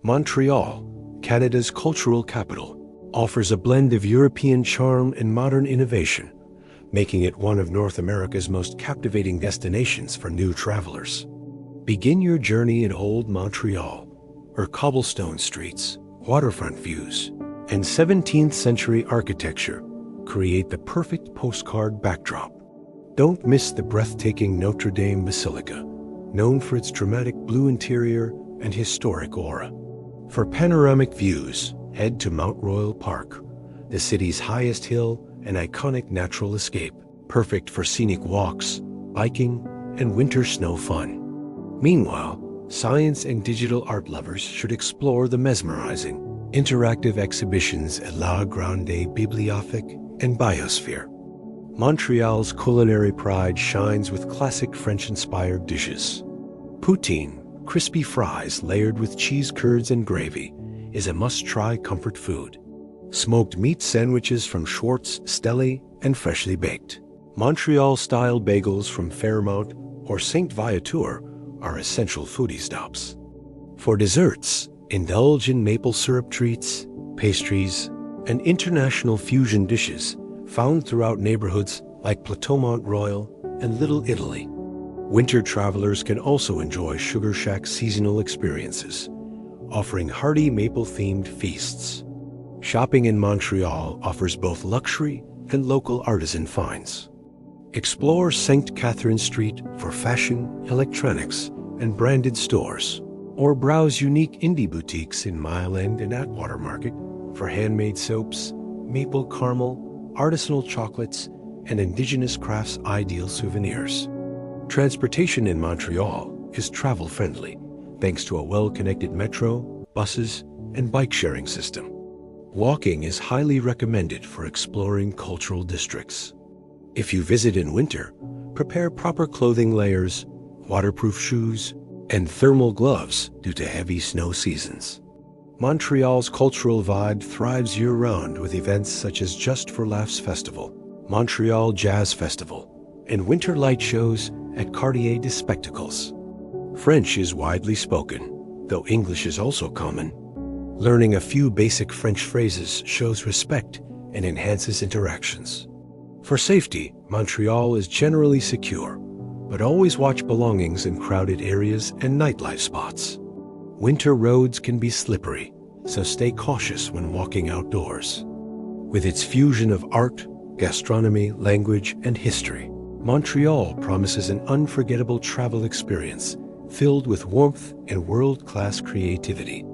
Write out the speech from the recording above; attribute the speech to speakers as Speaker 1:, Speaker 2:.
Speaker 1: Montreal, Canada's cultural capital, offers a blend of European charm and modern innovation, making it one of North America's most captivating destinations for new travelers. Begin your journey in Old Montreal, or cobblestone streets, waterfront views, and 17th century architecture create the perfect postcard backdrop. Don't miss the breathtaking Notre Dame Basilica, known for its dramatic blue interior and historic aura. For panoramic views, head to Mount Royal Park, the city's highest hill and iconic natural escape, perfect for scenic walks, biking, and winter snow fun. Meanwhile, science and digital art lovers should explore the mesmerizing, interactive exhibitions at La Grande Bibliothèque and Biosphere. Montreal's culinary pride shines with classic French-inspired dishes. Poutine, crispy fries layered with cheese curds and gravy, is a must-try comfort food. Smoked meat sandwiches from Schwartz, Stelle, and freshly baked. Montreal-style bagels from Fairmount or Saint Viateur are essential foodie stops. For desserts, indulge in maple syrup treats, pastries, and international fusion dishes found throughout neighborhoods like Plateau Mont Royal and Little Italy. Winter travelers can also enjoy Sugar Shack's seasonal experiences, offering hearty maple-themed feasts. Shopping in Montreal offers both luxury and local artisan finds. Explore St. Catherine Street for fashion, electronics, and branded stores, or browse unique indie boutiques in Mile End and Atwater Market for handmade soaps, maple caramel, artisanal chocolates, and indigenous crafts ideal souvenirs. Transportation in Montreal is travel-friendly, thanks to a well-connected metro, buses, and bike-sharing system. Walking is highly recommended for exploring cultural districts. If you visit in winter, prepare proper clothing layers, waterproof shoes, and thermal gloves due to heavy snow seasons. Montreal's cultural vibe thrives year-round with events such as Just for Laughs Festival, Montreal Jazz Festival, and winter light shows at Quartier des Spectacles. French is widely spoken, though English is also common. Learning a few basic French phrases shows respect and enhances interactions. For safety, Montreal is generally secure, but always watch belongings in crowded areas and nightlife spots. Winter roads can be slippery, so stay cautious when walking outdoors. With its fusion of art, gastronomy, language, and history, Montreal promises an unforgettable travel experience filled with warmth and world-class creativity.